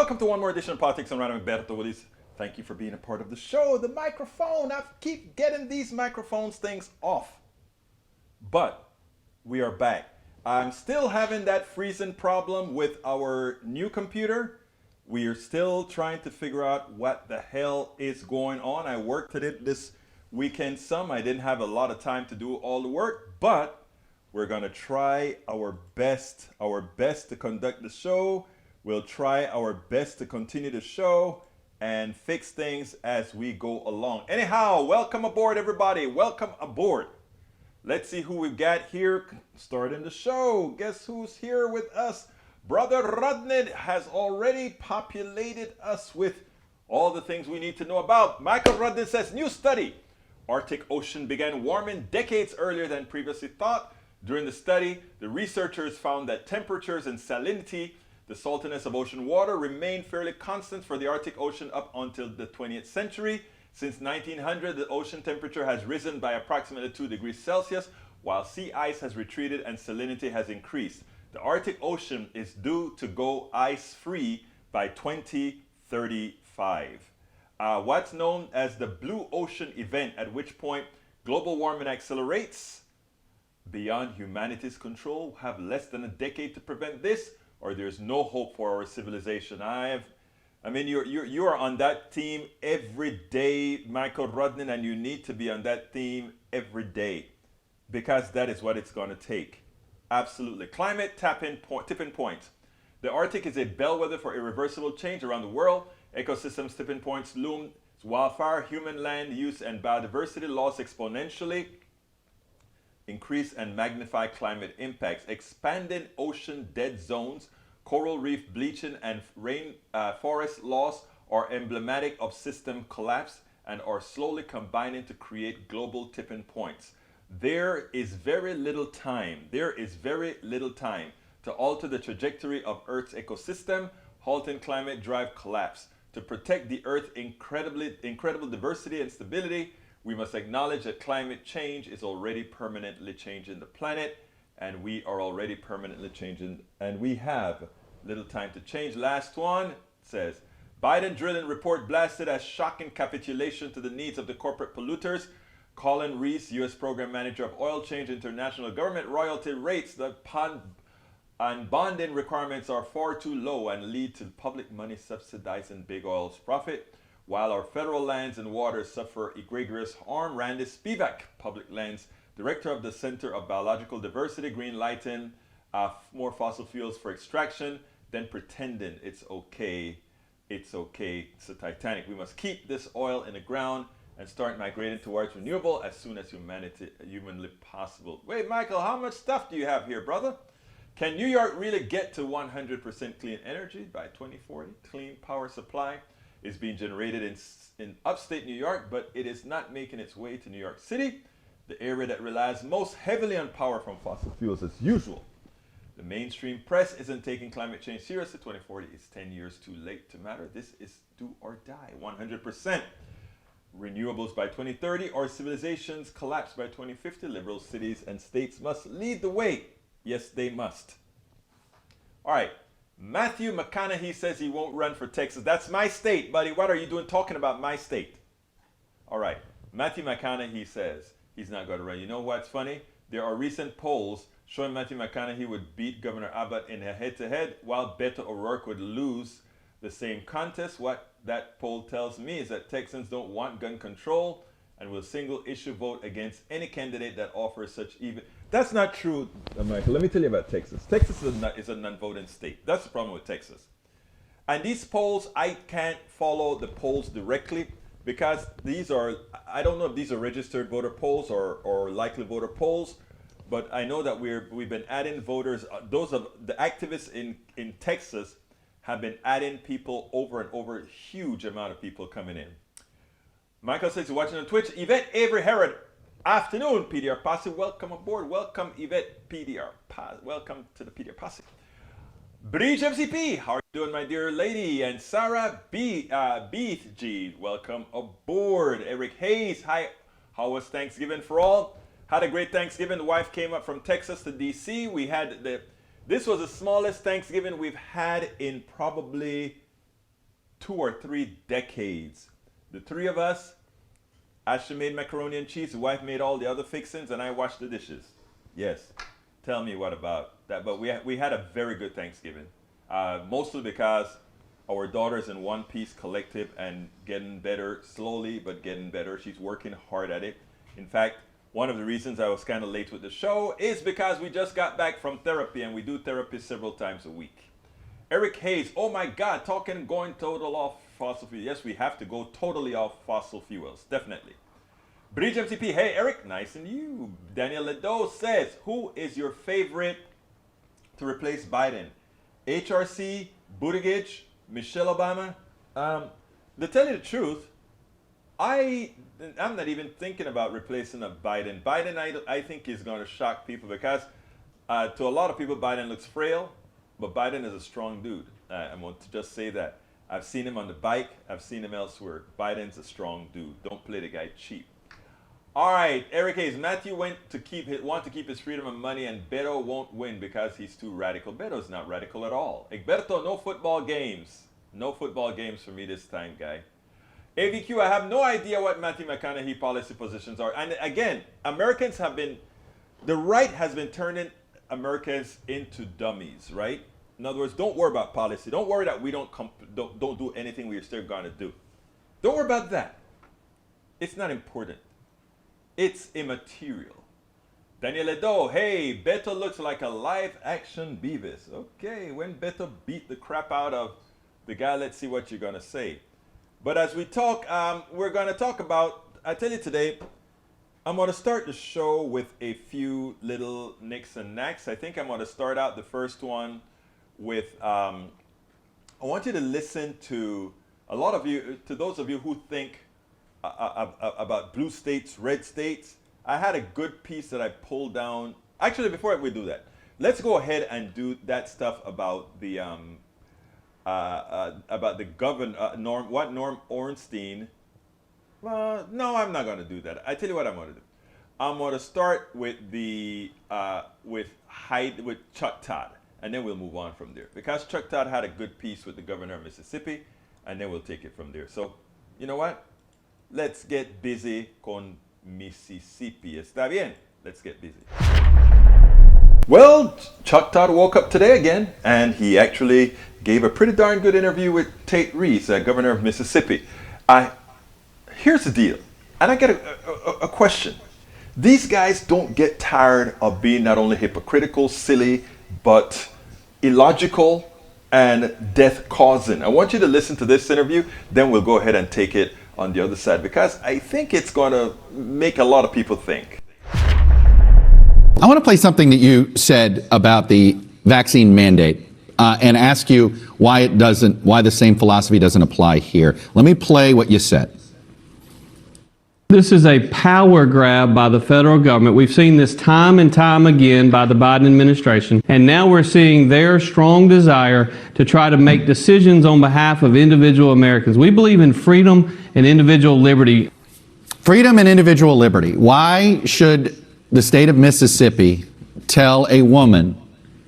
Welcome to one more edition of Politics and Random with Berto Willis. Thank you for being a part of the show. The microphone, I keep getting these microphones things off. But we are back. I'm still having that freezing problem with our new computer. We are still trying to figure out what the hell is going on. I worked at it this weekend some. I didn't have a lot of time to do all the work, but we're going to try our best to conduct the show. We'll try our best to continue the show and fix things as we go along. Anyhow, welcome aboard, everybody. Welcome aboard. Let's see who we've got here starting the show. Guess who's here with us? Brother Rodney has already populated us with all the things we need to know about. Michael Rodney says, new study. Arctic Ocean began warming decades earlier than previously thought. During the study, the researchers found that temperatures and salinity, the saltiness of ocean water, remained fairly constant for the Arctic Ocean up until the 20th century. Since 1900, the ocean temperature has risen by approximately 2 degrees Celsius, while sea ice has retreated and salinity has increased. The Arctic Ocean is due to go ice-free by 2035. What's known as the Blue Ocean event, at which point global warming accelerates beyond humanity's control. We'll have less than a decade to prevent this, or there's no hope for our civilization. You are on that team every day, Michael Rodney, and you need to be on that team every day because that is what it's going to take. Absolutely. Climate tipping point. The Arctic is a bellwether for irreversible change around the world. Ecosystems tipping points loom. Wildfire, human land use, and biodiversity loss exponentially increase and magnify climate impacts. Expanding ocean dead zones, coral reef bleaching, and rainforest loss are emblematic of system collapse and are slowly combining to create global tipping points. There is very little time to alter the trajectory of Earth's ecosystem, halting climate drive collapse. To protect the Earth's incredible diversity and stability, we must acknowledge that climate change is already permanently changing the planet, and we are already permanently changing, and we have little time to change. Last one says, Biden drilling report blasted as shocking capitulation to the needs of the corporate polluters. Colin Reese, U.S. Program Manager of Oil Change International Government royalty rates and bonding requirements are far too low and lead to public money subsidizing big oil's profit, while our federal lands and waters suffer egregious harm. Randy Spivak, Public Lands Director of the Center of Biological Diversity, green lighting more fossil fuels for extraction, then pretending it's okay. It's okay. It's the Titanic. We must keep this oil in the ground and start migrating towards renewable as soon as humanly possible. Wait, Michael, how much stuff do you have here, brother? Can New York really get to 100% clean energy by 2040? Clean power supply is being generated in upstate New York, but it is not making its way to New York City, the area that relies most heavily on power from fossil fuels as usual. The mainstream press isn't taking climate change seriously. 2040 is 10 years too late to matter. This is do or die. 100% renewables by 2030 or civilizations collapse by 2050. Liberal cities and states must lead the way. Yes, they must. All right. Matthew McConaughey says he won't run for Texas. That's my state, buddy. What are you doing talking about my state? All right. Matthew McConaughey says he's not going to run. You know what's funny? There are recent polls showing Matthew McConaughey would beat Governor Abbott in a head-to-head, while Beto O'Rourke would lose the same contest. What that poll tells me is that Texans don't want gun control and will single-issue vote against any candidate that offers such even. That's not true, Michael. Let me tell you about Texas. Texas is a non-voting state. That's the problem with Texas. And these polls, I can't follow the polls directly because these are, I don't know if these are registered voter polls or likely voter polls, but I know that we've been adding voters. Those of the activists in Texas have been adding people over and over, huge amount of people coming in. Michael says he's watching on Twitch. Yvette Avery Herod. Afternoon, PDR Posse. Welcome aboard. Welcome, Yvette PDR. Welcome to the PDR Posse. Bridge MCP. How are you doing, my dear lady? And Sarah Beath G. Welcome aboard. Eric Hayes. Hi. How was Thanksgiving for all? Had a great Thanksgiving. The wife came up from Texas to DC. This was the smallest Thanksgiving we've had in probably 2 or 3 decades. The three of us, Ashley made macaroni and cheese, the wife made all the other fixings, and I washed the dishes. Yes. Tell me what about that. But we had a very good Thanksgiving. Mostly because our daughter's in One Piece Collective and getting better slowly, but getting better. She's working hard at it. In fact, one of the reasons I was kind of late with the show is because we just got back from therapy, and we do therapy several times a week. Eric Hayes, oh my God, going total off fossil fuels. Yes, we have to go totally off fossil fuels, definitely. Bridge MCP, hey Eric, nice and you. Daniel Ledo says, who is your favorite to replace Biden? HRC, Buttigieg, Michelle Obama? To tell you the truth, I'm not even thinking about replacing a Biden. Biden, I think, is going to shock people because to a lot of people, Biden looks frail, but Biden is a strong dude. I want to just say that. I've seen him on the bike. I've seen him elsewhere. Biden's a strong dude. Don't play the guy cheap. All right, Eric Hayes. Matthew want to keep his freedom and money, and Beto won't win because he's too radical. Beto's not radical at all. Egberto, no football games. No football games for me this time, guy. AVQ, I have no idea what Matthew McConaughey policy positions are. And again, the right has been turning Americans into dummies, right? In other words, don't worry about policy. Don't worry that we don't do anything we're still going to do. Don't worry about that. It's not important. It's immaterial. Daniel Edo, hey, Beto looks like a live-action Beavis. Okay, when Beto beat the crap out of the guy, let's see what you're going to say. But as we talk, we're going to talk about, I tell you today, I'm going to start the show with a few little nicks and knacks. I think I'm going to start out the first one with, I want you to listen to a lot of you, to those of you who think about blue states, red states. I had a good piece that I pulled down. Actually, before we do that, let's go ahead and do that stuff about the governor, Norm Ornstein. No, I'm not going to do that. I tell you what I'm going to do. I'm going to start with with Chuck Todd, and then we'll move on from there. Because Chuck Todd had a good piece with the governor of Mississippi, and then we'll take it from there. So, you know what? Let's get busy con Mississippi. ¿Está bien? Let's get busy. Well, Chuck Todd woke up today again, and he actually gave a pretty darn good interview with Tate Reeves, governor of Mississippi. Here's the deal, and I get a question. These guys don't get tired of being not only hypocritical, silly, but illogical and death-causing. I want you to listen to this interview, then we'll go ahead and take it on the other side, because I think it's going to make a lot of people think. I want to play something that you said about the vaccine mandate and ask you why the same philosophy doesn't apply here. Let me play what you said. This is a power grab by the federal government. We've seen this time and time again by the Biden administration, and now we're seeing their strong desire to try to make decisions on behalf of individual Americans. We believe in freedom and individual liberty. Freedom and individual liberty. Why should the state of Mississippi tell a woman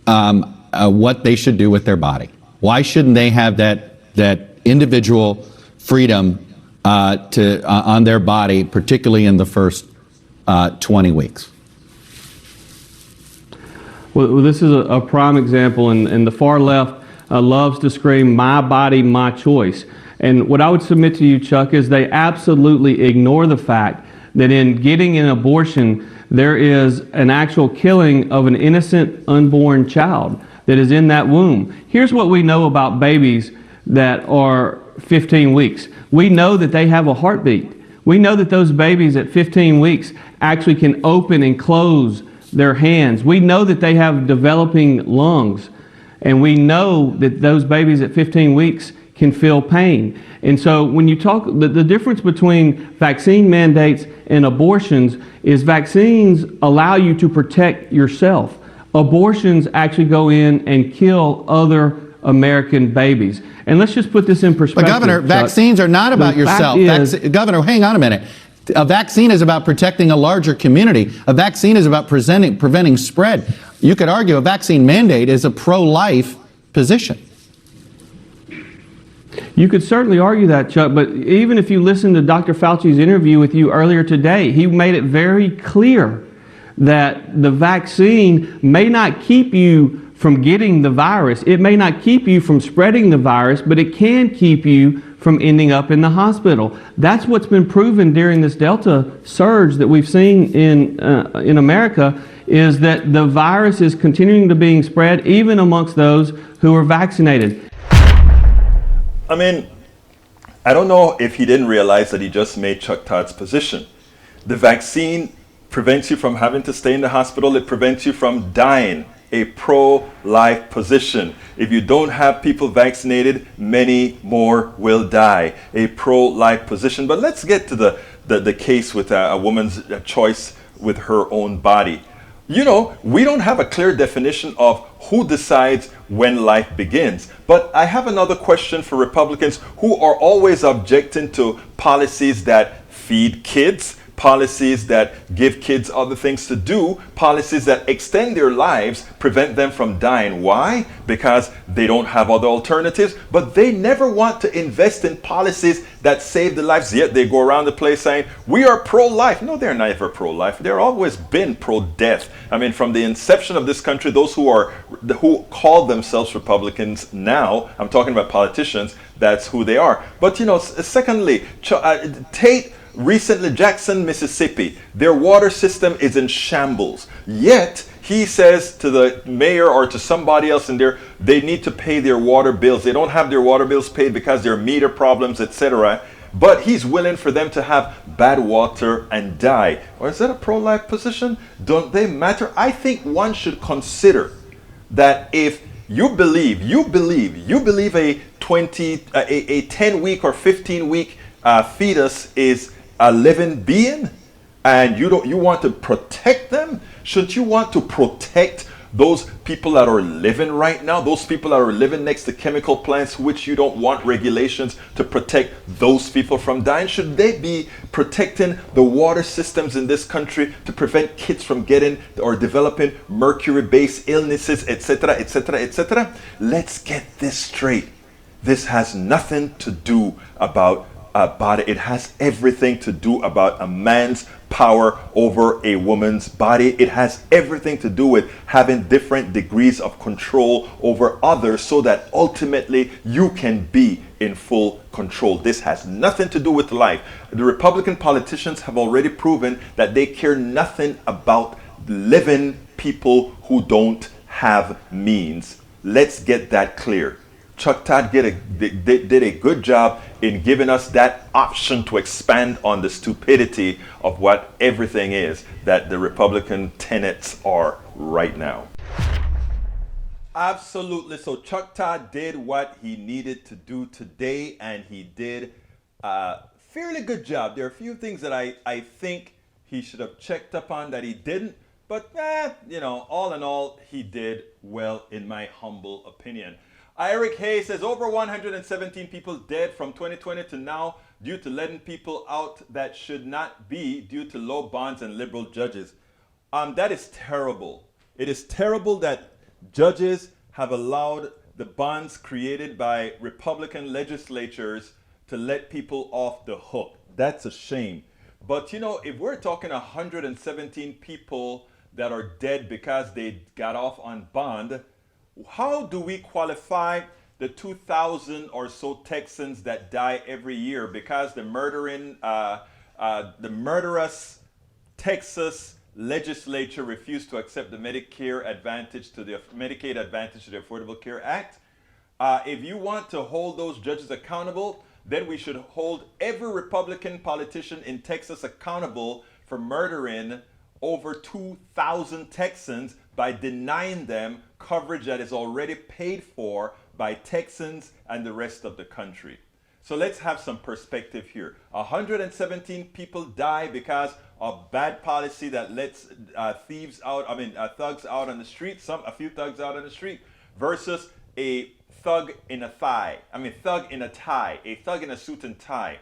what they should do with their body? Why shouldn't they have that individual freedom on their body, particularly in the first 20 weeks? Well, this is a prime example, and the far left loves to scream, "My body, my choice." And what I would submit to you, Chuck, is they absolutely ignore the fact that in getting an abortion, there is an actual killing of an innocent unborn child that is in that womb. Here's what we know about babies that are 15 weeks. We know that they have a heartbeat. We know that those babies at 15 weeks actually can open and close their hands. We know that they have developing lungs. And we know that those babies at 15 weeks can feel pain. And so when you talk, the difference between vaccine mandates and abortions is vaccines allow you to protect yourself. Abortions actually go in and kill other American babies. And let's just put this in perspective. But Governor, Chuck, vaccines are not about yourself. Governor, hang on a minute. A vaccine is about protecting a larger community. A vaccine is about preventing spread. You could argue a vaccine mandate is a pro-life position. You could certainly argue that, Chuck, but even if you listen to Dr. Fauci's interview with you earlier today, he made it very clear that the vaccine may not keep you from getting the virus. It may not keep you from spreading the virus, but it can keep you from ending up in the hospital. That's what's been proven during this Delta surge that we've seen in America, is that the virus is continuing to being spread even amongst those who are vaccinated. I mean, I don't know if he didn't realize that he just made Chuck Todd's position. The vaccine prevents you from having to stay in the hospital. It prevents you from dying. A pro-life position. If you don't have people vaccinated, many more will die. A pro-life position. But let's get to the case with a woman's choice with her own body. You know, we don't have a clear definition of who decides when life begins. But I have another question for Republicans who are always objecting to policies that feed kids, policies that give kids other things to do, policies that extend their lives, prevent them from dying. Why? Because they don't have other alternatives, but they never want to invest in policies that save the lives, yet they go around the place saying, we are pro-life. No, they're never pro-life. They're always been pro-death. I mean, from the inception of this country, those who call themselves Republicans now, I'm talking about politicians, that's who they are. But, you know, secondly, recently, Jackson, Mississippi, their water system is in shambles. Yet, he says to the mayor or to somebody else in there, they need to pay their water bills. They don't have their water bills paid because there are meter problems, etc. But he's willing for them to have bad water and die. Or is that a pro-life position? Don't they matter? I think one should consider that if you believe a 10-week or 15-week fetus is a living being, and you want to protect them, shouldn't you want to protect those people that are living right now, those people that are living next to chemical plants, which you don't want regulations to protect those people from dying? Should they be protecting the water systems in this country to prevent kids from getting or developing mercury-based illnesses, etc., etc., etc.? Let's get this straight. This has nothing to do about body. It has everything to do about a man's power over a woman's body. It has everything to do with having different degrees of control over others so that ultimately you can be in full control. This has nothing to do with life. The Republican politicians have already proven that they care nothing about living people who don't have means. Let's get that clear. Chuck Todd did a good job in giving us that option to expand on the stupidity of what everything is that the Republican tenets are right now. Absolutely. So Chuck Todd did what he needed to do today, and he did a fairly good job. There are a few things that I think he should have checked up on that he didn't, but you know, all in all, he did well in my humble opinion. Eric Hayes says over 117 people dead from 2020 to now due to letting people out that should not be due to low bonds and liberal judges. That is terrible. It is terrible that judges have allowed the bonds created by Republican legislatures to let people off the hook. That's a shame. But you know, if we're talking 117 people that are dead because they got off on bond, how do we qualify the 2,000 or so Texans that die every year because the murderous Texas legislature refused to accept the Medicaid advantage to the Affordable Care Act? If you want to hold those judges accountable, then we should hold every Republican politician in Texas accountable for murdering over 2,000 Texans by denying them coverage that is already paid for by Texans and the rest of the country. So let's have some perspective here. 117 people die because of bad policy that lets thugs out on the street, a few thugs out on the street, versus a thug in a tie, a thug in a suit and tie.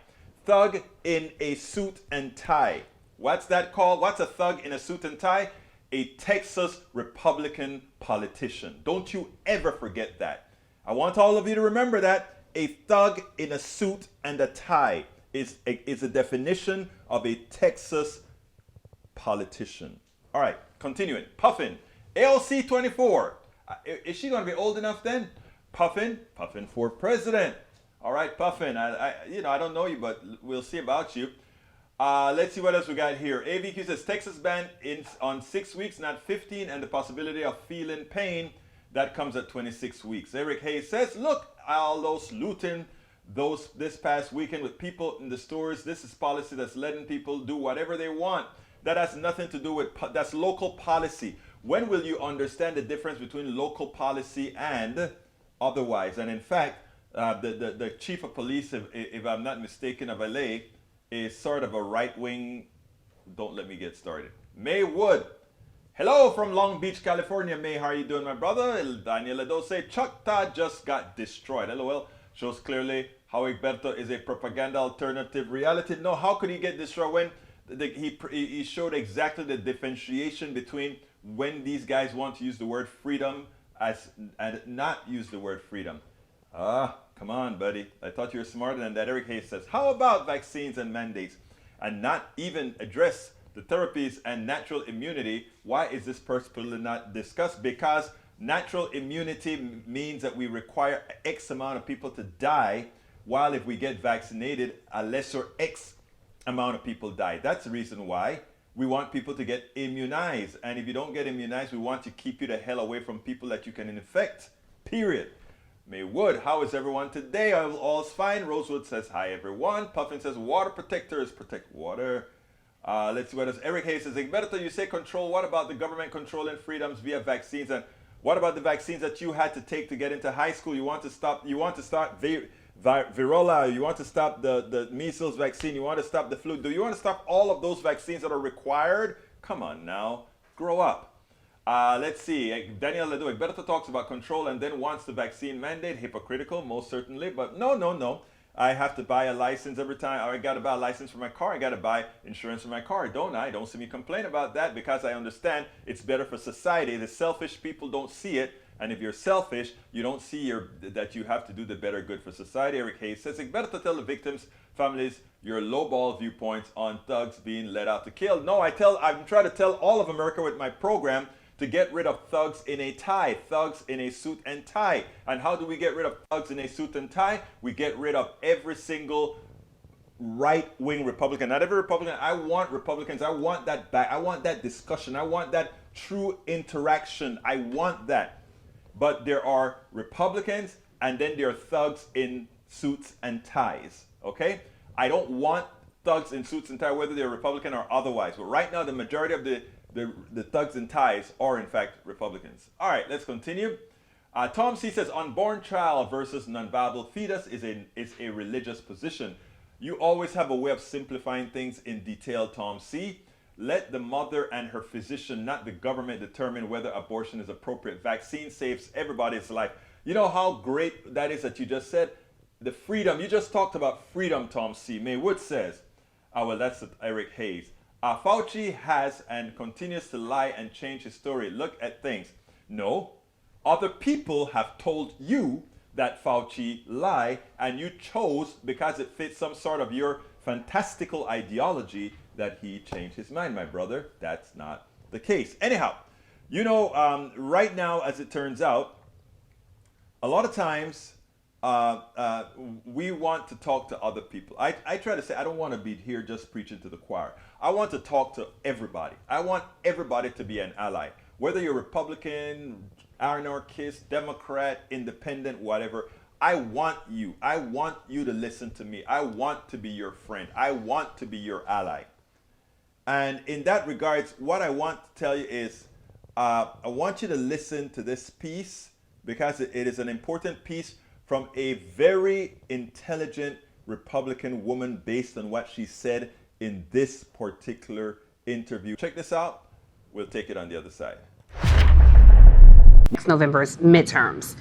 Thug in a suit and tie. What's that called? What's a thug in a suit and tie? A Texas Republican politician. Don't you ever forget that. I want all of you to remember that. A thug in a suit and a tie is a definition of a Texas politician. All right, continuing. Puffin, AOC 24. Is she going to be old enough then? Puffin for president. All right, Puffin. I don't know you, but we'll see about you. Let's see what else we got here. AVQ says Texas ban on 6 weeks, not 15, and the possibility of feeling pain that comes at 26 weeks. Eric Hayes says, look, all those looting this past weekend with people in the stores. This is policy that's letting people do whatever they want. That has nothing to do with, that's local policy. When will you understand the difference between local policy and otherwise? And in fact, the chief of police, if I'm not mistaken, of LA, is sort of a right-wing, don't let me get started. May Wood, hello from Long Beach, California. May, how are you doing, my brother? Daniel Edo say, Chuck Todd just got destroyed. LOL, shows clearly how Egberto is a propaganda alternative reality. No, how could he get destroyed when he showed exactly the differentiation between when these guys want to use the word freedom and not use the word freedom. Come on, buddy. I thought you were smarter than that. Eric Hayes says, how about vaccines and mandates and not even address the therapies and natural immunity? Why is this particularly not discussed? Because natural immunity means that we require X amount of people to die, while if we get vaccinated, a lesser X amount of people die. That's the reason why we want people to get immunized. And if you don't get immunized, we want to keep you the hell away from people that you can infect, period. May Wood, how is everyone today? All's fine. Rosewood says, hi, everyone. Puffin says, water protectors protect water. Let's see what else. Eric Hayes says, Egberto, you say control. What about the government controlling freedoms via vaccines? And what about the vaccines that you had to take to get into high school? You want to start Virola, you want to stop the measles vaccine, you want to stop the flu. Do you want to stop all of those vaccines that are required? Come on now, grow up. Let's see, Daniel Ledoux, Egberto talks about control and then wants the vaccine mandate. Hypocritical, most certainly, but no. I have to buy a license every time, or I got to buy a license for my car, I got to buy insurance for my car, don't I? Don't see me complain about that because I understand it's better for society. The selfish people don't see it. And if you're selfish, you don't see that you have to do the better good for society. Eric Hayes says, it's better to tell the victims' families your lowball viewpoints on thugs being let out to kill. No, I'm trying to tell all of America with my program to get rid of thugs in a tie, thugs in a suit and tie. And how do we get rid of thugs in a suit and tie? We get rid of every single right-wing Republican. Not every Republican. I want Republicans. I want that back. I want that discussion. I want that true interaction. I want that. But there are Republicans and then there are thugs in suits and ties, okay? I don't want thugs in suits and ties, whether they're Republican or otherwise. But right now, the majority of the thugs in ties are, in fact, Republicans. All right, let's continue. Tom C. says, unborn child versus non-viable fetus is a religious position. You always have a way of simplifying things in detail, Tom C. Let the mother and her physician, not the government, determine whether abortion is appropriate. Vaccine saves everybody's life. You know how great that is that you just said? The freedom. You just talked about freedom, Tom C. Maywood says. Well, that's Eric Hayes. Fauci has and continues to lie and change his story. Look at things. No. Other people have told you that Fauci lie, and you chose, because it fits some sort of your fantastical ideology, that he changed his mind, my brother. That's not the case. Anyhow, you know, right now, as it turns out, a lot of times we want to talk to other people. I try to say, I don't want to be here just preaching to the choir. I want to talk to everybody. I want everybody to be an ally. Whether you're Republican, anarchist, Democrat, independent, whatever, I want you. I want you to listen to me. I want to be your friend. I want to be your ally. And in that regards, what I want to tell you is, I want you to listen to this piece because it is an important piece from a very intelligent Republican woman based on what she said in this particular interview. Check this out. We'll take it on the other side. Next November's midterms.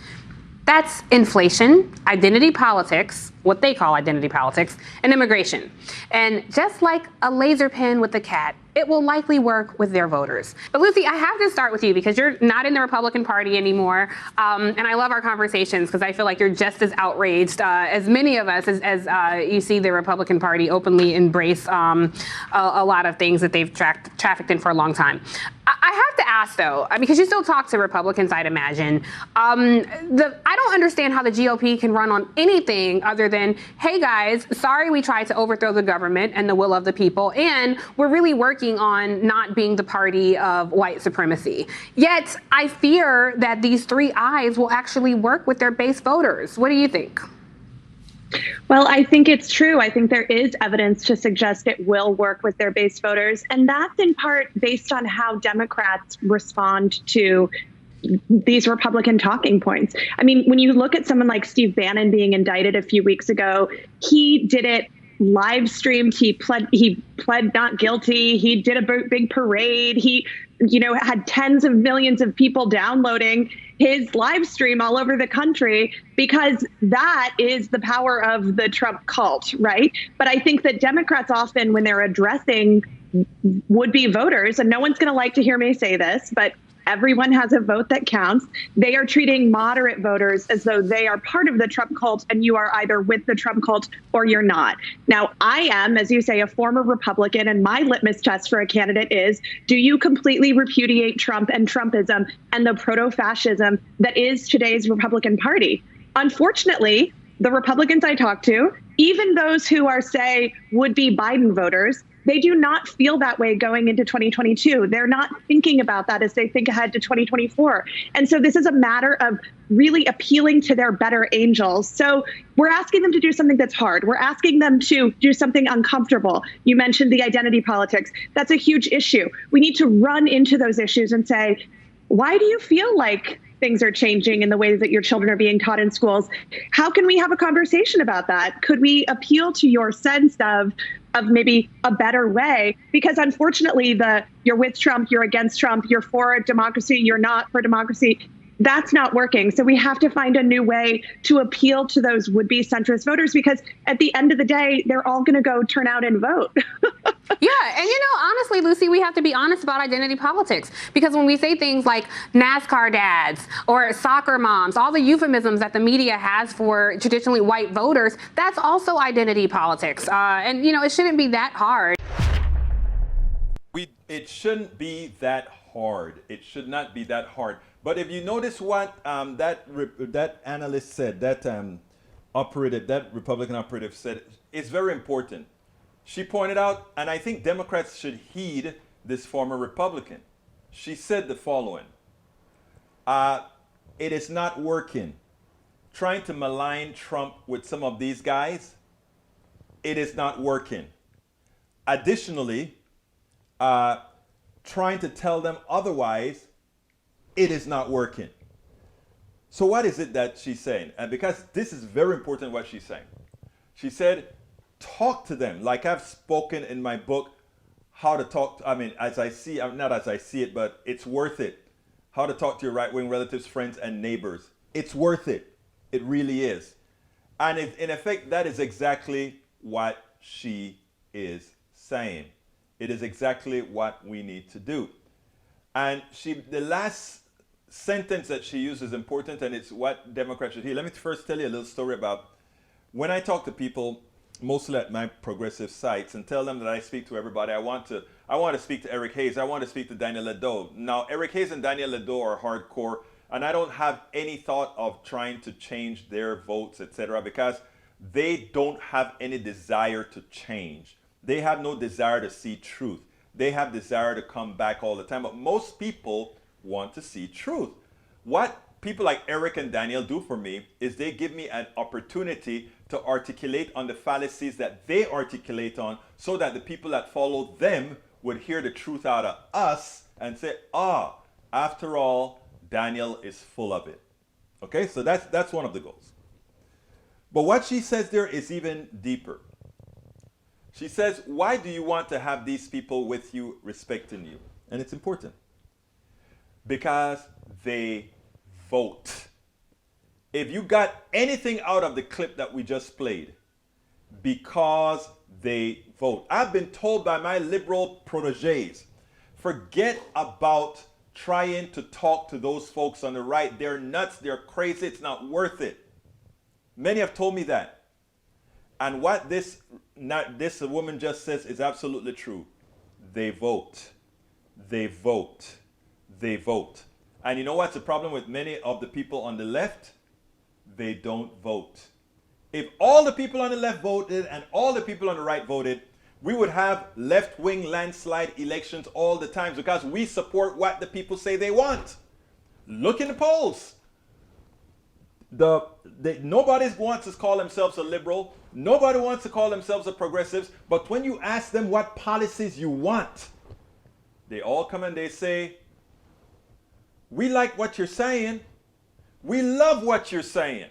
That's inflation, identity politics, what they call identity politics, and immigration. And just like a laser pen with a cat, it will likely work with their voters. But Lucy, I have to start with you because you're not in the Republican Party anymore. And I love our conversations because I feel like you're just as outraged as many of us as you see the Republican Party openly embrace a lot of things that they've trafficked in for a long time. I have to ask, though, because you still talk to Republicans, I'd imagine. I don't understand how the GOP can run on anything other than, hey, guys, sorry we tried to overthrow the government and the will of the people, and we're really working on not being the party of white supremacy. Yet, I fear that these three I's will actually work with their base voters. What do you think? Well, I think it's true. I think there is evidence to suggest it will work with their base voters. And that's in part based on how Democrats respond to these Republican talking points. I mean, when you look at someone like Steve Bannon being indicted a few weeks ago, he did it live streamed. He pled not guilty. He did a big parade. He, had tens of millions of people downloading his live stream all over the country because that is the power of the Trump cult, right? But I think that Democrats often, when they're addressing would-be voters, and no one's going to like to hear me say this, but everyone has a vote that counts. They are treating moderate voters as though they are part of the Trump cult and you are either with the Trump cult or you're not. Now, I am, as you say, a former Republican, and my litmus test for a candidate is, do you completely repudiate Trump and Trumpism and the proto-fascism that is today's Republican Party? Unfortunately, the Republicans I talk to, even those who are, say, would-be Biden voters, they do not feel that way going into 2022. They're not thinking about that as they think ahead to 2024. And so this is a matter of really appealing to their better angels. So we're asking them to do something that's hard. We're asking them to do something uncomfortable. You mentioned the identity politics. That's a huge issue. We need to run into those issues and say, why do you feel like things are changing in the ways that your children are being taught in schools? How can we have a conversation about that? Could we appeal to your sense of maybe a better way? Because unfortunately, you're with Trump, you're against Trump, you're for democracy, you're not for democracy, that's not working. So we have to find a new way to appeal to those would-be centrist voters, because at the end of the day, they're all going to go turn out and vote. Yeah, and honestly, Lucy, we have to be honest about identity politics, because when we say things like NASCAR dads or soccer moms, all the euphemisms that the media has for traditionally white voters, that's also identity politics. And it shouldn't be that hard. It shouldn't be that hard. It should not be that hard. But if you notice what that analyst said, that Republican operative said, it's very important. She pointed out, and I think Democrats should heed this former Republican. She said the following: it is not working. Trying to malign Trump with some of these guys, it is not working. Additionally, trying to tell them otherwise, it is not working. So what is it that she's saying? And because this is very important what she's saying. She said, talk to them like I've spoken in my book, How to Talk, as I see, not as I see it, but it's worth it. How to talk to your right-wing relatives, friends, and neighbors. It's worth it. It really is. And in effect, that is exactly what she is saying. It is exactly what we need to do. And the last sentence that she used is important, and it's what Democrats should hear. Let me first tell you a little story about when I talk to people, mostly at my progressive sites, and tell them that I speak to everybody. I want to speak to Eric Hayes. I want to speak to Daniel Ledo. Now, Eric Hayes and Daniel Ledo are hardcore, and I don't have any thought of trying to change their votes, etc., because they don't have any desire to change. They have no desire to see truth. They have desire to come back all the time. But most people want to see truth. What people like Eric and Daniel do for me is they give me an opportunity to articulate on the fallacies that they articulate on, so that the people that follow them would hear the truth out of us and say, after all, Daniel is full of it. Okay, so that's one of the goals. But what she says there is even deeper. She says, why do you want to have these people with you respecting you? And it's important. Because they vote. if you got anything out of the clip that we just played, because they vote. I've been told by my liberal proteges, forget about trying to talk to those folks on the right. They're nuts, they're crazy, it's not worth it. Many have told me that. And what this woman just says is absolutely true. They vote. They vote. They vote. And you know what's the problem with many of the people on the left? They don't vote. If all the people on the left voted and all the people on the right voted, we would have left-wing landslide elections all the time because we support what the people say they want. Look in the polls. Nobody wants to call themselves a liberal. Nobody wants to call themselves a progressive. But when you ask them what policies you want, they all come and they say, we like what you're saying. We love what you're saying.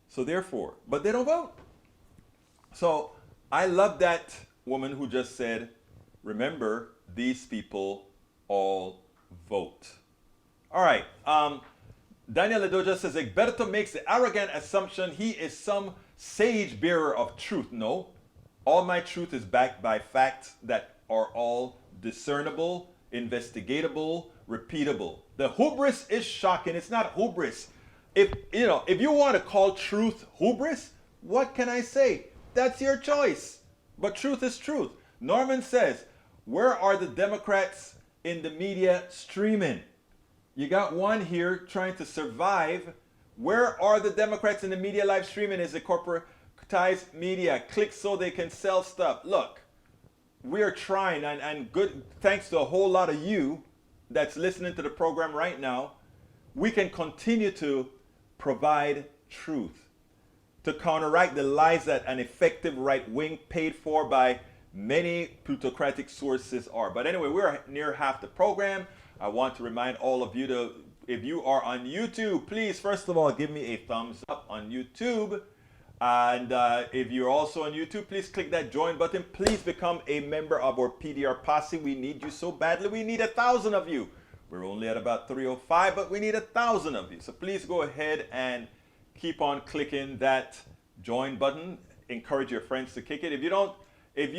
So therefore, but they don't vote. So I love that woman who just said, remember, these people all vote. All right. Daniel Ledoja says, Egberto makes the arrogant assumption he is some sage bearer of truth. No, all my truth is backed by facts that are all discernible, investigatable, repeatable. The hubris is shocking. It's not hubris. If you want to call truth hubris, what can I say? That's your choice. But truth is truth. Norman says, where are the Democrats in the media streaming? You got one here trying to survive. Where are the Democrats in the media live streaming? Is it corporatized media? Click so they can sell stuff. Look, we're trying, and good thanks to a whole lot of you that's listening to the program right now, we can continue to provide truth to counteract the lies that an effective right wing paid for by many plutocratic sources are. But anyway, we're near half the program. I want to remind all of you to, if you are on YouTube, please, first of all, give me a thumbs up on YouTube. And if you're also on YouTube, please click that join button. Please become a member of our PDR posse. We need you so badly. We need 1,000 of you. We're only at about 305, but we need 1,000 of you. So please go ahead and keep on clicking that join button. Encourage your friends to kick it. If you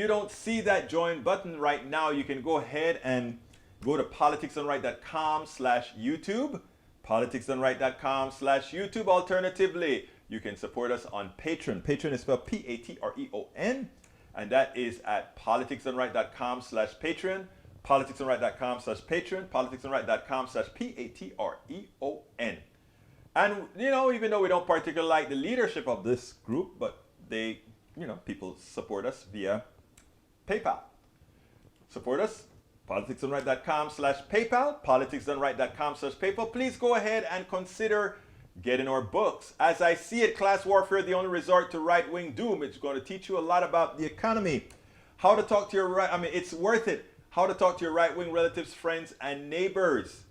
don't see that join button right now, you can go ahead and go to politicsdoneright.com/YouTube. Politicsdoneright.com/YouTube. Alternatively, you can support us on Patreon. Patreon is spelled Patreon, and that is at politicsdoneright.com/Patreon. Politicsdoneright.com/Patreon. Politicsdoneright.com/Patreon. And even though we don't particularly like the leadership of this group, but they, people support us via PayPal. Support us. politicsdoneright.com/PayPal. politicsdoneright.com/PayPal. Please go ahead and consider getting our books. As I see it, Class Warfare, the only resort to right-wing doom. It's going to teach you a lot about the economy, how to talk to your it's worth it. How to talk to your right-wing relatives, friends, and neighbors.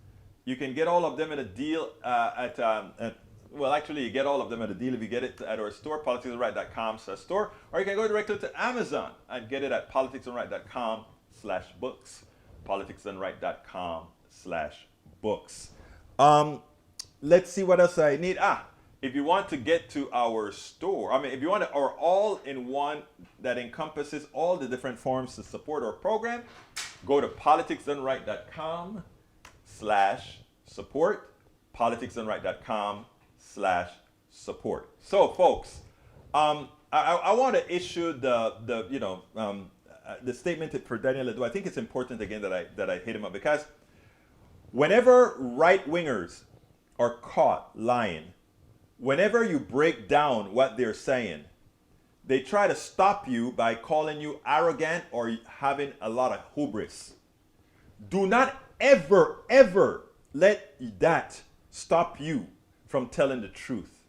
You can get all of them at a deal you get all of them at a deal if you get it at our store, politicsdoneright.com/store, or you can go directly to Amazon and get it at politicsdoneright.com/books. politicsdoneright.com/books. Let's see what else I need. If you want to get to our store, if you want our all-in-one that encompasses all the different forms to support our program, go to politicsdoneright.com/support. politicsdoneright.com/support. So, folks, I want to issue the statement for Daniel Ledoux. I think it's important again that I hit him up, because whenever right-wingers are caught lying, whenever you break down what they're saying, they try to stop you by calling you arrogant or having a lot of hubris. Do not ever, ever let that stop you from telling the truth.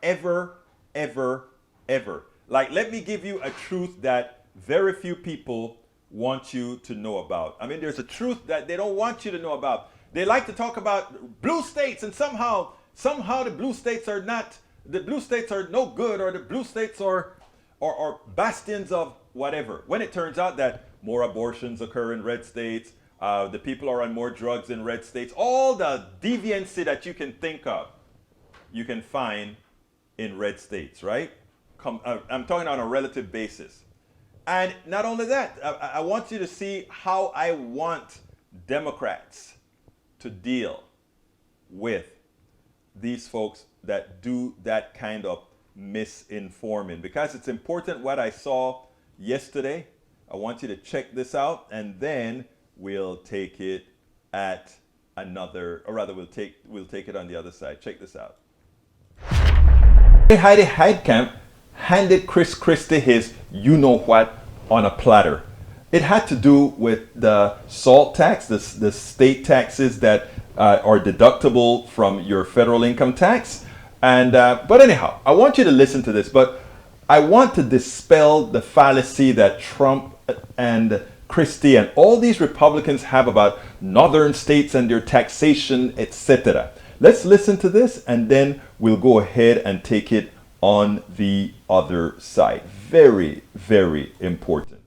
Ever, ever, ever. Like, let me give you a truth that very few people want you to know about. There's a truth that they don't want you to know about. They like to talk about blue states, and somehow the blue states are no good, or the blue states are bastions of whatever. When it turns out that more abortions occur in red states, The people are on more drugs in red states. All the deviancy that you can think of, you can find in red states, right? I'm talking on a relative basis. And not only that, I want you to see how I want Democrats to deal with these folks that do that kind of misinforming. Because it's important what I saw yesterday. I want you to check this out, and then we'll take it at another, or rather we'll take it on the other side. Check this out. Heidi Heitkamp handed Chris Christie his you-know-what on a platter. It had to do with the SALT tax, the state taxes that are deductible from your federal income tax. And but anyhow, I want you to listen to this, but I want to dispel the fallacy that Trump and Christie and all these Republicans have about northern states and their taxation, etc. Let's listen to this, and then we'll go ahead and take it on the other side. Very, very important.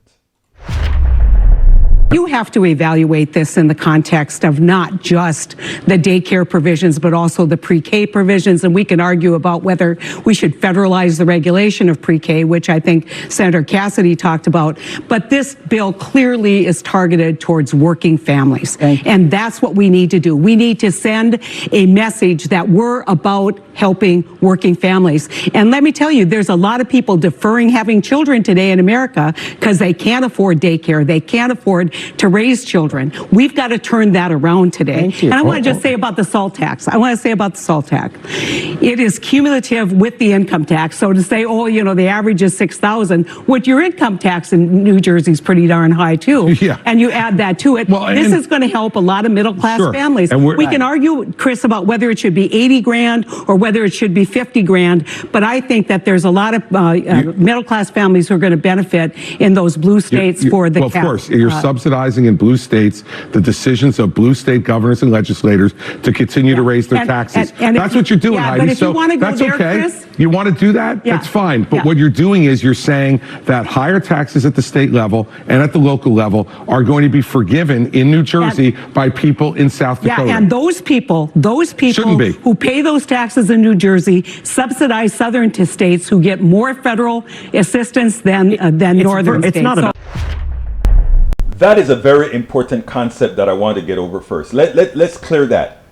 You have to evaluate this in the context of not just the daycare provisions, but also the pre-K provisions. And we can argue about whether we should federalize the regulation of pre-K, which I think Senator Cassidy talked about. But this bill clearly is targeted towards working families. And that's what we need to do. We need to send a message that we're about helping working families. And let me tell you, there's a lot of people deferring having children today in America because they can't afford daycare. They can't afford to raise children. We've got to turn that around today. And I want to just say about the SALT tax. It is cumulative with the income tax. So to say, oh, you know, the average is $6,000, what your income tax in New Jersey is pretty darn high too. Yeah. And you add that to it. Well, this is going to help a lot of middle class families. And we can argue, Chris, about whether it should be 80 grand or whether it should be 50 grand. But I think that there's a lot of middle class families who are going to benefit in those blue states for the Well, of course, you're subsidizing in blue states the decisions of blue state governors and legislators to continue to raise their taxes. And that's what you're doing, Heidi. But if you want to go that's there, okay. Chris, you want to do that? That's fine. But what you're doing is you're saying that higher taxes at the state level and at the local level are going to be forgiven in New Jersey by people in South Dakota. Yeah, and those people who pay those taxes in New Jersey subsidize southern states who get more federal assistance than northern states. That is a very important concept that I want to get over first. Let's clear that.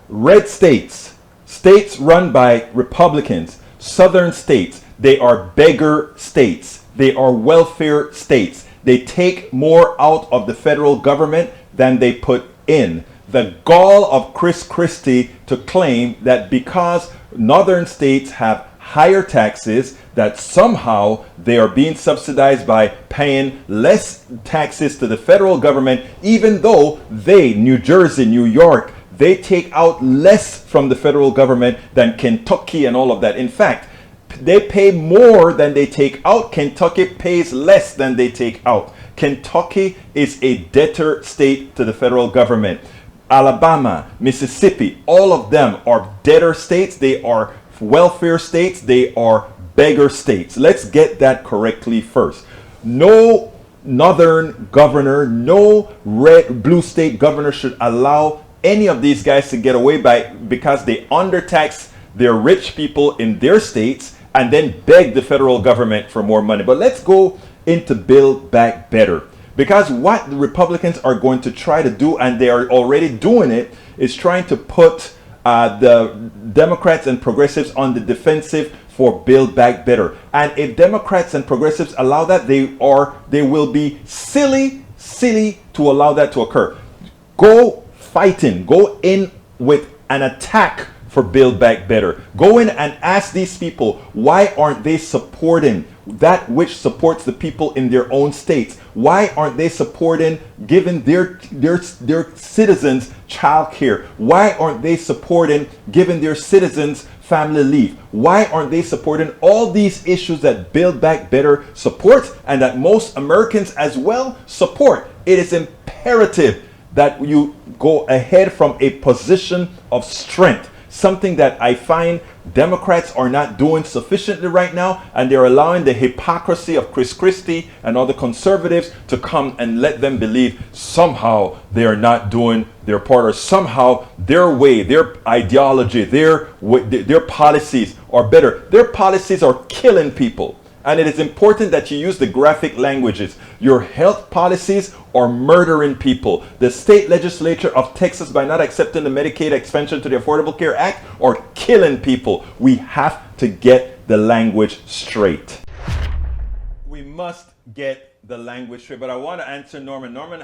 Red states, states run by Republicans, southern states, they are beggar states. They are welfare states. They take more out of the federal government than they put in. The gall of Chris Christie to claim that because northern states have higher taxes, that somehow they are being subsidized by paying less taxes to the federal government, even though they, New Jersey, New York, they take out less from the federal government than Kentucky and all of that. In fact, they pay more than they take out. Kentucky pays less than they take out. Kentucky is a debtor state to the federal government. Alabama, Mississippi, all of them are debtor states. They are welfare states. They are beggar states. Let's get that correctly first. No northern governor, no blue state governor should allow any of these guys to get away because they undertax their rich people in their states and then beg the federal government for more money. But let's go into Build Back Better, because what the Republicans are going to try to do, and they are already doing it, is trying to put the Democrats and progressives on the defensive for Build Back Better. And if Democrats and progressives allow that, they will be silly to allow that to occur. Go fighting, go in with an attack for Build Back Better. Go in and ask these people, why aren't they supporting that which supports the people in their own states? Why aren't they supporting giving their citizens child care? Why aren't they supporting giving their citizens family leave? Why aren't they supporting all these issues that Build Back Better supports and that most Americans as well support? It is imperative that you go ahead from a position of strength. something that I find Democrats are not doing sufficiently right now, and they're allowing the hypocrisy of Chris Christie and other conservatives to come and let them believe somehow they are not doing their part, or somehow their way, their ideology, their policies are better. Their policies are killing people. And it is important that you use the graphic languages. Your health policies are murdering people. The state legislature of Texas, by not accepting the Medicaid expansion to the Affordable Care Act, are killing people. We have to get the language straight. We must get the language straight. But I want to answer Norman. Norman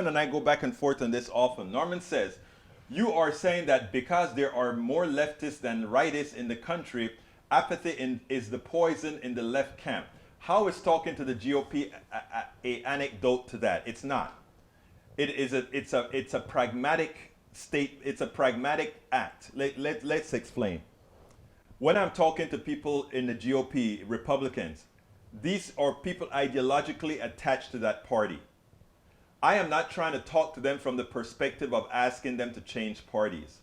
and I go back and forth on this often. Norman says, you are saying that because there are more leftists than rightists in the country, apathy is the poison in the left camp. How is talking to the GOP a anecdote to that? It's not. It's a pragmatic state. It's a pragmatic act. Let's explain. When I'm talking to people in the GOP, Republicans, these are people ideologically attached to that party. I am not trying to talk to them from the perspective of asking them to change parties.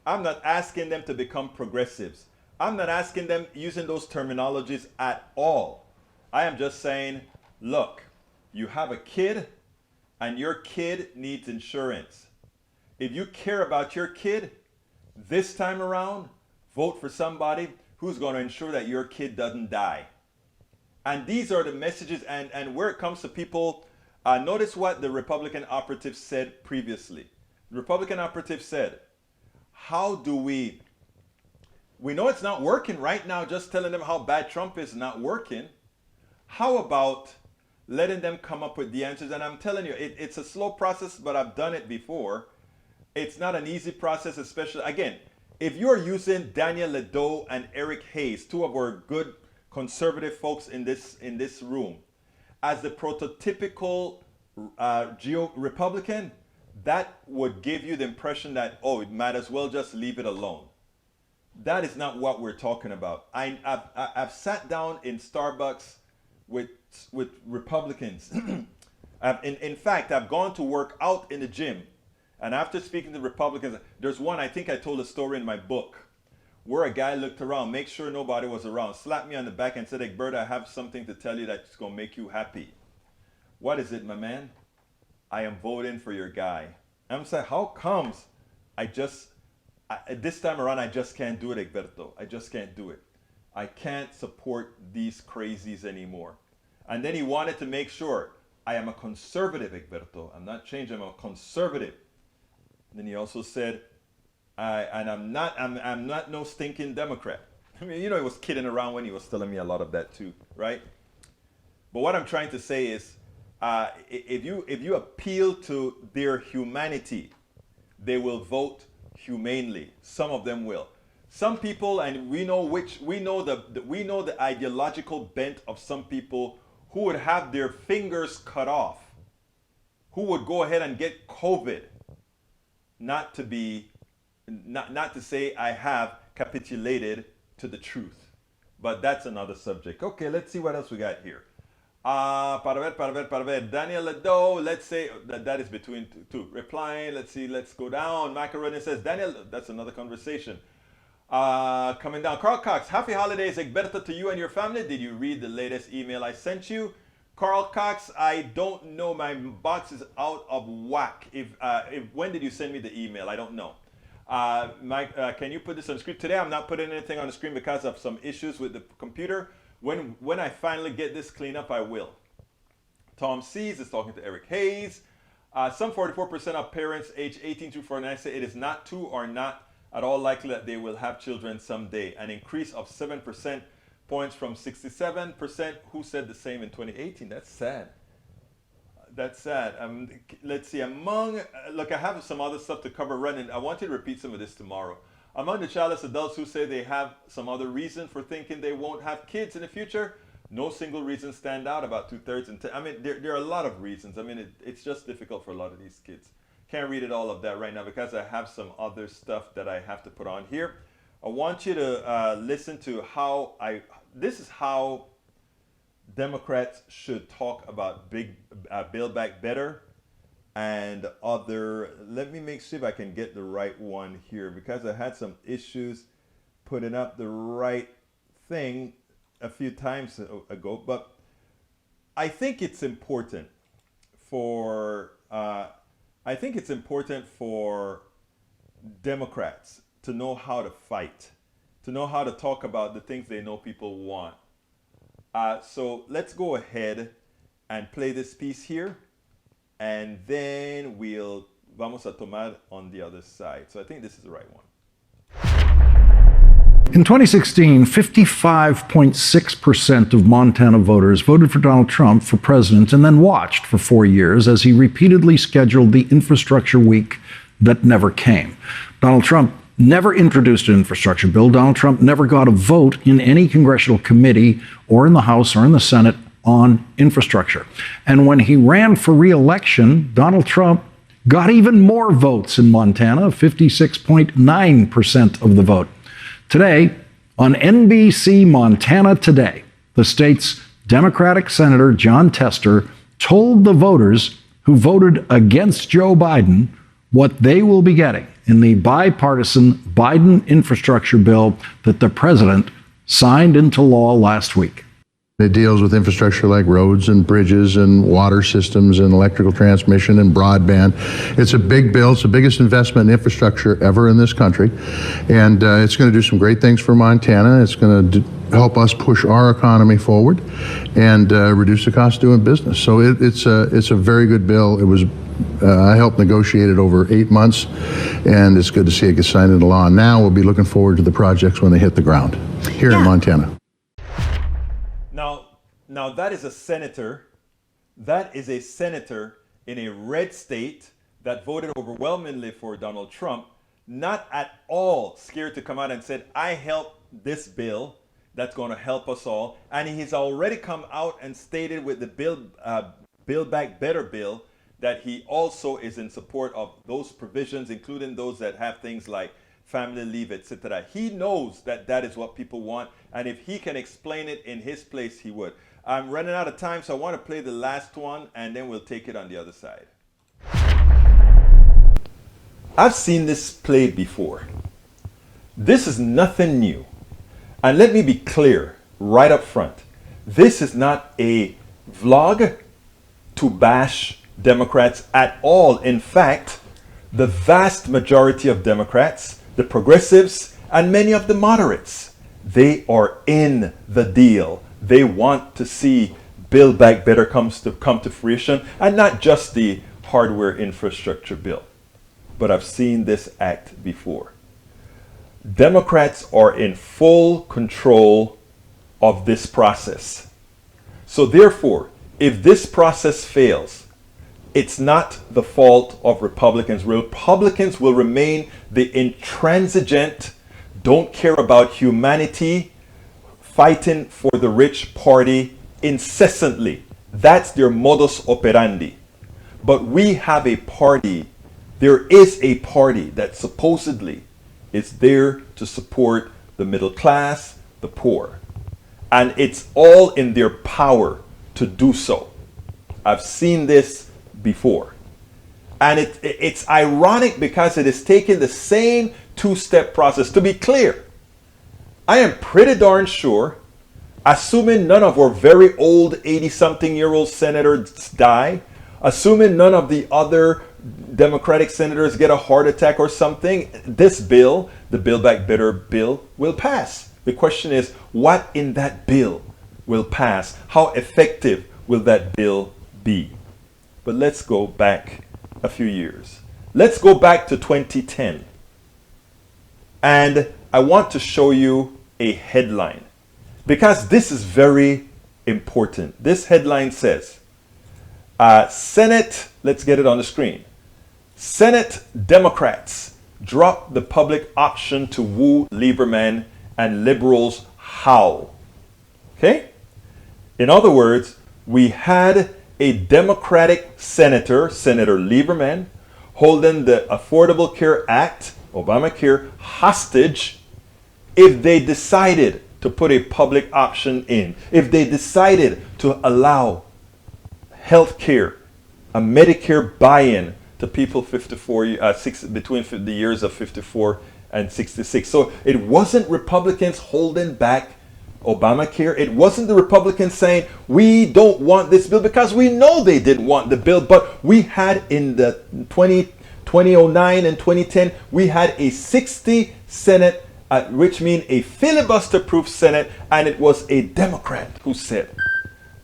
I'm not asking them to become progressives. I'm not asking them using those terminologies at all. I am just saying, look, you have a kid and your kid needs insurance. If you care about your kid, this time around, vote for somebody who's going to ensure that your kid doesn't die. And these are the messages, and where it comes to people, notice what the Republican operative said previously. The Republican operative said, how do we know it's not working right now, just telling them how bad Trump is not working. How about letting them come up with the answers? And I'm telling you, it's a slow process, but I've done it before. It's not an easy process, especially, again, if you're using Daniel Ledo and Eric Hayes, two of our good conservative folks in this room, as the prototypical Republican, that would give you the impression that, oh, it might as well just leave it alone. That is not what we're talking about. I've sat down in Starbucks with Republicans. In fact, I've gone to work out in the gym. And after speaking to Republicans, there's one, I think I told a story in my book, where a guy looked around, make sure nobody was around, slapped me on the back and said, Egbert, I have something to tell you that's going to make you happy. What is it, my man? I am voting for your guy. I'm saying, how comes this time around, I just can't do it, Egberto. I just can't do it. I can't support these crazies anymore. And then he wanted to make sure I am a conservative, Egberto. I'm not changing. I'm a conservative. And then he also said, I'm not no stinking Democrat. I mean, he was kidding around when he was telling me a lot of that too, right? But what I'm trying to say is, if you appeal to their humanity, they will vote humanely. Some of them will. Some people, and we know the ideological bent of some people who would have their fingers cut off, who would go ahead and get COVID, not to say I have capitulated to the truth. But that's another subject. Okay, let's see what else we got here. Para ver. Daniel Ledo, let's say that is between two. Replying, let's go down. Macaroni says, Daniel, that's another conversation. Coming down. Carl Cox, happy holidays, Egberto, to you and your family. Did you read the latest email I sent you? Carl Cox, I don't know. My box is out of whack. When did you send me the email? I don't know. Mike, can you put this on the screen? Today I'm not putting anything on the screen because of some issues with the computer. When I finally get this cleaned up, I will. Tom Sees is talking to Eric Hayes. Some 44% of parents aged 18 to 49 say it is not to or not at all likely that they will have children someday. An increase of 7% points from 67% who said the same in 2018. That's sad. That's sad. Let's see. Look, I have some other stuff to cover running. I want you to repeat some of this tomorrow. Among the childless adults who say they have some other reason for thinking they won't have kids in the future, no single reason stand out, about 2/3. I mean, there are a lot of reasons. I mean, it's just difficult for a lot of these kids. Can't read it all of that right now because I have some other stuff that I have to put on here. I want you to listen to this is how Democrats should talk about Build Back Better and other. Let me make sure if I can get the right one here, because I had some issues putting up the right thing a few times ago. But I think it's important for Democrats to know how to fight, to know how to talk about the things they know people want. So let's go ahead and play this piece here, and then we'll vamos a tomar on the other side. So I think this is the right one. In 2016, 55.6% of Montana voters voted for Donald Trump for president and then watched for 4 years as he repeatedly scheduled the infrastructure week that never came. Donald Trump never introduced an infrastructure bill. Donald Trump never got a vote in any congressional committee or in the House or in the Senate on infrastructure. And when he ran for re-election, Donald Trump got even more votes in Montana, 56.9% of the vote. Today, on NBC Montana Today, the state's Democratic Senator John Tester told the voters who voted against Joe Biden what they will be getting in the bipartisan Biden infrastructure bill that the president signed into law last week. It deals with infrastructure like roads and bridges and water systems and electrical transmission and broadband. It's a big bill. It's the biggest investment in infrastructure ever in this country. And it's going to do some great things for Montana. It's going to help us push our economy forward and reduce the cost of doing business. So it's a very good bill. It was I helped negotiate it over 8 months, and it's good to see it get signed into law. Now we'll be looking forward to the projects when they hit the ground here in Montana. Now that is a senator. That is a senator in a red state that voted overwhelmingly for Donald Trump, not at all scared to come out and said, I helped this bill that's going to help us all. And he's already come out and stated with the Build Back Better bill that he also is in support of those provisions, including those that have things like family leave, etc. He knows that that is what people want, and if he can explain it in his place, he would. I'm running out of time, so I want to play the last one, and then we'll take it on the other side. I've seen this played before. This is nothing new. And let me be clear right up front. This is not a vlog to bash Democrats at all. In fact, the vast majority of Democrats, the progressives, and many of the moderates, they are in the deal. They want to see Build Back Better come to fruition, and not just the hardware infrastructure bill. But I've seen this act before. Democrats are in full control of this process. So therefore, if this process fails, it's not the fault of Republicans. Republicans will remain the intransigent, don't care about humanity, fighting for the rich party incessantly. That's their modus operandi. But we have a party, there is a party that supposedly is there to support the middle class, the poor. And it's all in their power to do so. I've seen this before. And it's ironic because it is taking the same two-step process. To be clear, I am pretty darn sure, assuming none of our very old 80-something-year-old senators die, assuming none of the other Democratic senators get a heart attack or something, this bill, the Build Back Better bill, will pass. The question is, what in that bill will pass? How effective will that bill be? But let's go back a few years. Let's go back to 2010. And I want to show you a headline, because this is very important. This headline says, Senate, let's get it on the screen. Senate Democrats drop the public option to woo Lieberman and liberals howl. Okay? In other words, we had a Democratic senator, Senator Lieberman, holding the Affordable Care Act, Obamacare, hostage if they decided to put a public option in, if they decided to allow health care a Medicare buy-in to people 54, between the years of 54 and 66. So it wasn't Republicans holding back Obamacare. It wasn't the Republicans saying, we don't want this bill, because we know they didn't want the bill. But we had in the 2009 and 2010, we had a 60 Senate, which means a filibuster-proof Senate, and it was a Democrat who said,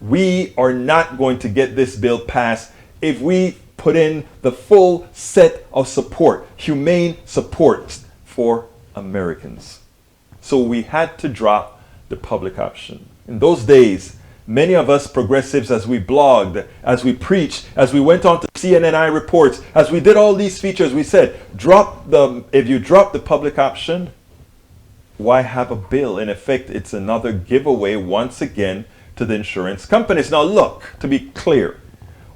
we are not going to get this bill passed if we put in the full set of support, humane support for Americans. So we had to drop the public option. In those days, many of us progressives, as we blogged, as we preached, as we went on to CNNI reports, as we did all these features, we said, if you drop the public option, why have a bill? In effect, it's another giveaway once again to the insurance companies. Now look, to be clear,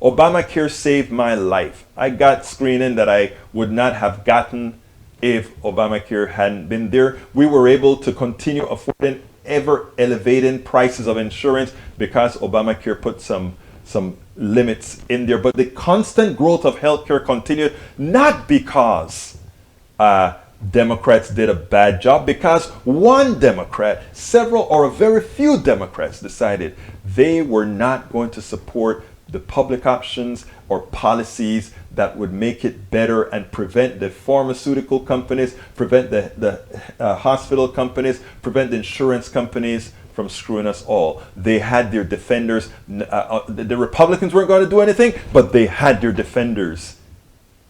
Obamacare saved my life. I got screening that I would not have gotten if Obamacare hadn't been there. We were able to continue affording ever elevating prices of insurance because Obamacare put some limits in there. But the constant growth of healthcare continued, not because Democrats did a bad job, because one Democrat, several or a very few Democrats decided they were not going to support the public options or policies that would make it better and prevent the pharmaceutical companies, prevent the hospital companies, prevent the insurance companies from screwing us all. They had their defenders. The Republicans weren't going to do anything, but they had their defenders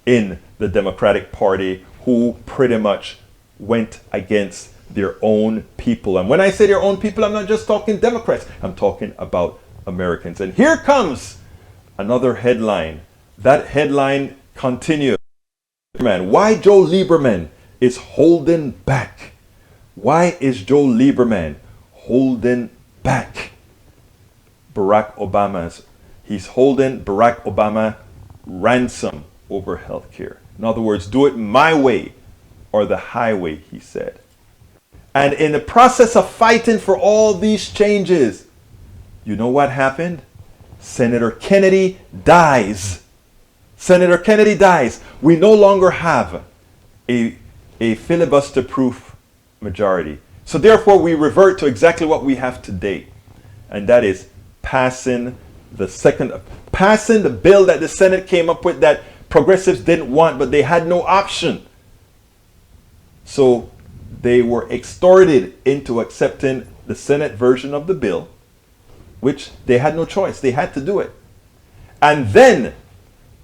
in the Democratic Party who pretty much went against their own people. And when I say their own people, I'm not just talking Democrats. I'm talking about Americans. And here comes another headline. That headline continues. Why Joe Lieberman is holding back. Why is Joe Lieberman holding back Barack Obama's? He's holding Barack Obama ransom over health care. In other words, do it my way or the highway, he said. And in the process of fighting for all these changes, you know what happened? Senator Kennedy dies. Senator Kennedy dies. We no longer have a filibuster-proof majority. So therefore, we revert to exactly what we have today. And that is passing the bill that the Senate came up with that progressives didn't want, but they had no option. So they were extorted into accepting the Senate version of the bill, which they had no choice. They had to do it. And then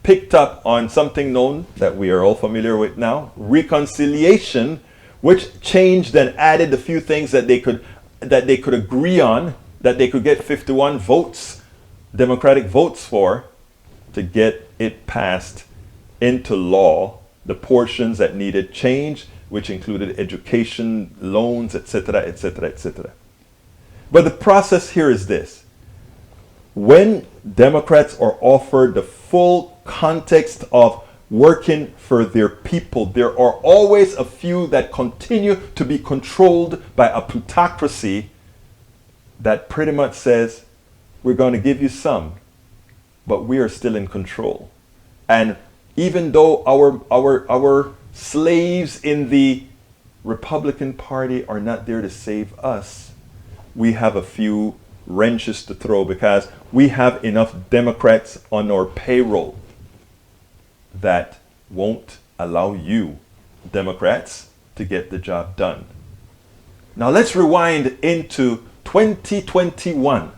picked up on something known that we are all familiar with now, reconciliation, which changed and added a few things that they could agree on, that they could get 51 votes, Democratic votes for, to get it passed into law, the portions that needed change, which included education, loans, etc., etc., etc. But the process here is this. When Democrats are offered the full context of working for their people, there are always a few that continue to be controlled by a plutocracy that pretty much says, we're going to give you some, but we are still in control. And even though our slaves in the Republican Party are not there to save us, we have a few wrenches to throw because we have enough Democrats on our payroll that won't allow you, Democrats, to get the job done. Now let's rewind into 2021.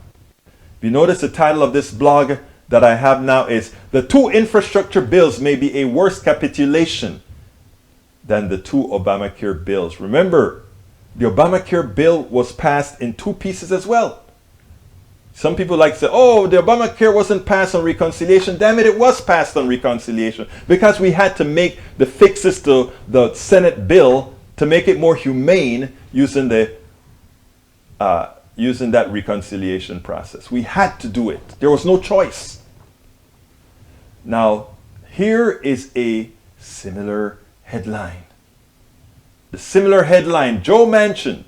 If you notice, the title of this blog that I have now is "The Two Infrastructure Bills May Be a Worse Capitulation Than the Two Obamacare Bills." Remember, the Obamacare bill was passed in two pieces as well. Some people like to say, oh, the Obamacare wasn't passed on reconciliation. Damn it, it was passed on reconciliation because we had to make the fixes to the Senate bill to make it more humane using that reconciliation process. We had to do it. There was no choice. Now, here is a similar headline. The similar headline, Joe Manchin,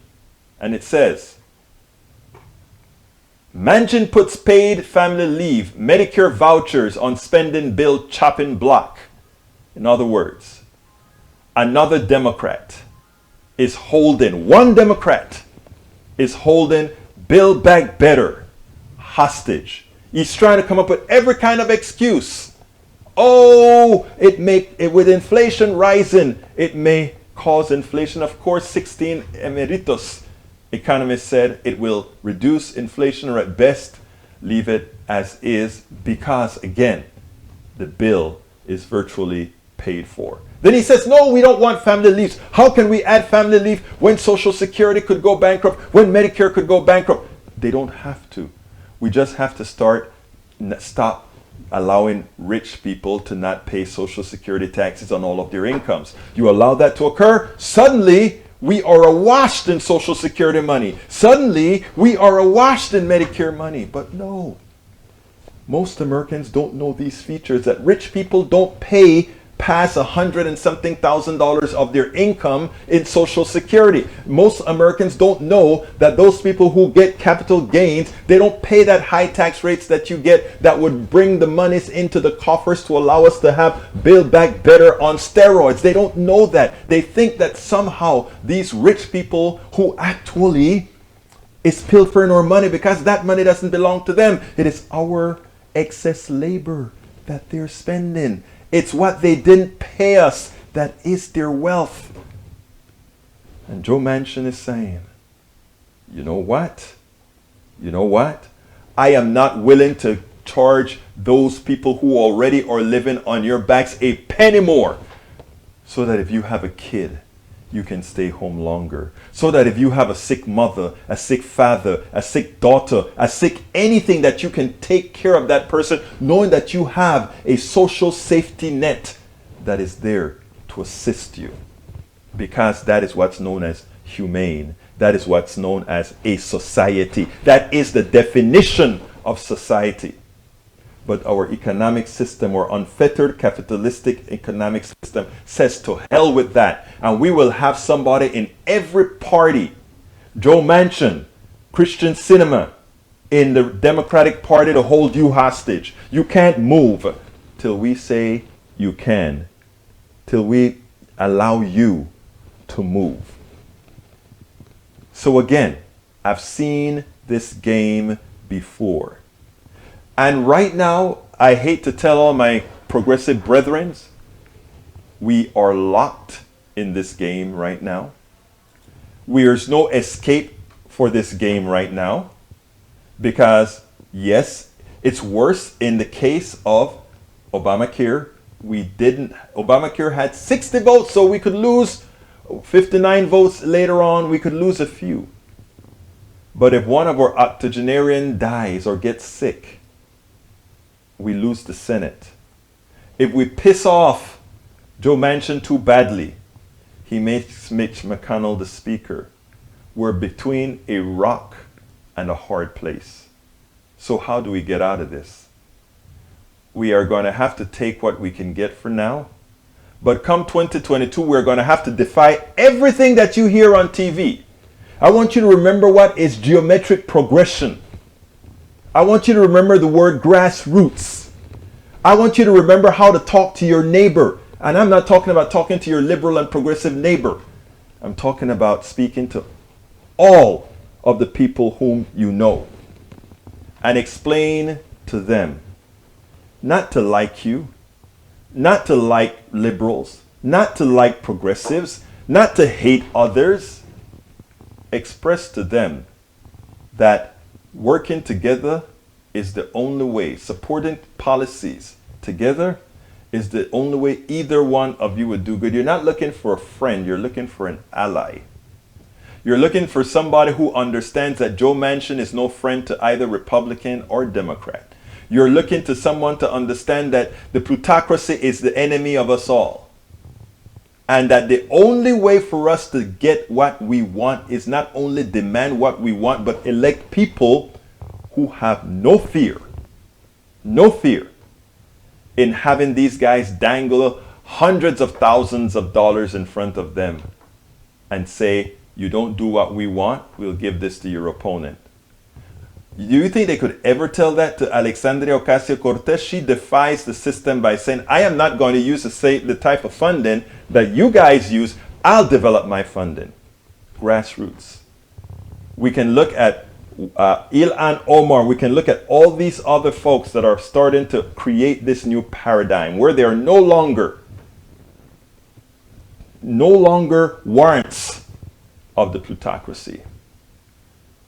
and it says, Manchin puts paid family leave, Medicare vouchers on spending bill chopping block. In other words, another Democrat is holding, one Democrat is holding Build Back Better hostage. He's trying to come up with every kind of excuse. Oh, with inflation rising, it may cause inflation. Of course, 16 emeritus economists said it will reduce inflation, or at best leave it as is, because again, the bill is virtually paid for. Then he says, no, we don't want family leaves. How can we add family leave when Social Security could go bankrupt, when Medicare could go bankrupt? They don't have to. We just have to stop allowing rich people to not pay Social Security taxes on all of their incomes. You allow that to occur, suddenly we are awash in Social Security money. Suddenly we are awash in Medicare money. But no, most Americans don't know these features, that rich people don't pay past $100 and something thousand of their income in Social Security. Most Americans don't know that those people who get capital gains, they don't pay that high tax rates that you get that would bring the monies into the coffers to allow us to have Build Back Better on steroids. They don't know that. They think that somehow these rich people who actually is pilfering our money, because that money doesn't belong to them. It is our excess labor that they're spending. It's what they didn't pay us that is their wealth. And Joe Manchin is saying, you know what? You know what? I am not willing to charge those people who already are living on your backs a penny more, so that if you have a kid, you can stay home longer. So that if you have a sick mother, a sick father, a sick daughter, a sick anything, that you can take care of that person, knowing that you have a social safety net that is there to assist you. Because that is what's known as humane. That is what's known as a society. That is the definition of society. But our economic system, or unfettered capitalistic economic system, says to hell with that. And we will have somebody in every party, Joe Manchin, Christian Cinema, in the Democratic Party, to hold you hostage. You can't move till we say you can, till we allow you to move. So again, I've seen this game before. And right now, I hate to tell all my progressive brethren, we are locked in this game right now. There's no escape for this game right now, because yes, it's worse in the case of Obamacare. Obamacare had 60 votes, so we could lose 59 votes later on. We could lose a few. But if one of our octogenarians dies or gets sick, we lose the Senate. If we piss off Joe Manchin too badly, he makes Mitch McConnell the speaker. We're between a rock and a hard place. So how do we get out of this? We are going to have to take what we can get for now. But come 2022, we're going to have to defy everything that you hear on TV. I want you to remember what is geometric progression. I want you to remember the word grassroots. I want you to remember how to talk to your neighbor. And I'm not talking about talking to your liberal and progressive neighbor. I'm talking about speaking to all of the people whom you know. And explain to them not to like you, not to like liberals, not to like progressives, not to hate others. Express to them that working together is the only way. Supporting policies together is the only way either one of you would do good. You're not looking for a friend, you're looking for an ally. You're looking for somebody who understands that Joe Manchin is no friend to either Republican or Democrat. You're looking to someone to understand that the plutocracy is the enemy of us all. And that the only way for us to get what we want is not only demand what we want, but elect people who have no fear in having these guys dangle hundreds of thousands of dollars in front of them and say, you don't do what we want, we'll give this to your opponent. Do you think they could ever tell that to Alexandria Ocasio-Cortez? She defies the system by saying, I am not going to use the type of funding that you guys use. I'll develop my funding. Grassroots. We can look at Ilhan Omar. We can look at all these other folks that are starting to create this new paradigm where they are no longer warrants of the plutocracy.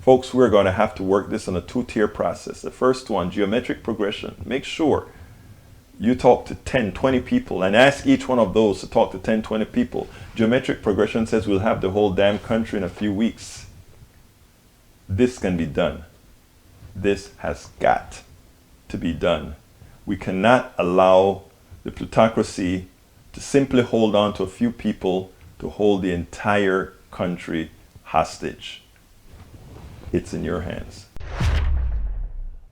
Folks, we're going to have to work this on a two-tier process. The first one, geometric progression. Make sure you talk to 10, 20 people and ask each one of those to talk to 10, 20 people. Geometric progression says we'll have the whole damn country in a few weeks. This can be done. This has got to be done. We cannot allow the plutocracy to simply hold on to a few people to hold the entire country hostage. It's in your hands.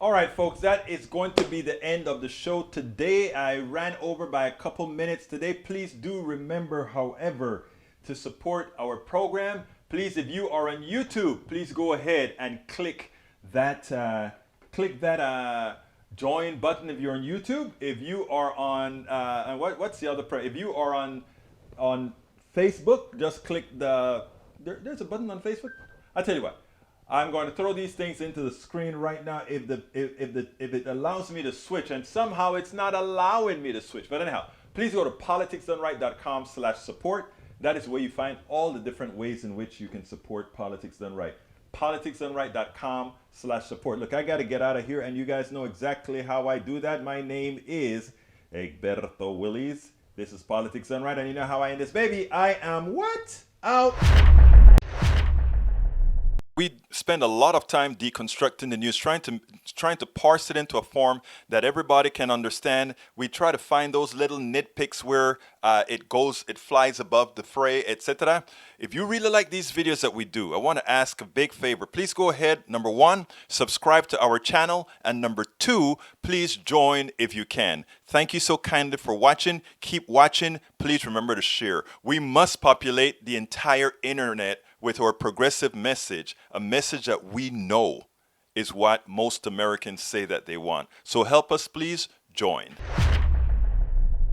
All right, folks, that is going to be the end of the show today. I ran over by a couple minutes today. Please do remember, however, to support our program. Please, if you are on YouTube, please go ahead and click that join button if you're on YouTube. If you are on what's the other? If you are on Facebook, just click there's a button on Facebook. I'll tell you what. I'm going to throw these things into the screen right now. If it allows me to switch, and somehow it's not allowing me to switch. But anyhow, please go to politicsdoneright.com/support. That is where you find all the different ways in which you can support Politics Done Right. politicsdoneright.com/support. Look, I got to get out of here, and you guys know exactly how I do that. My name is Egberto Willies. This is Politics Done Right, and you know how I end this, baby. I am what? Out. We spend a lot of time deconstructing the news, trying to parse it into a form that everybody can understand. We try to find those little nitpicks where it flies above the fray, etc. If you really like these videos that we do, I want to ask a big favor. Please go ahead, number one, subscribe to our channel, and number two, please join if you can. Thank you so kindly for watching. Keep watching. Please remember to share. We must populate the entire internet with our progressive message, a message that we know is what most Americans say that they want. So help us, please join.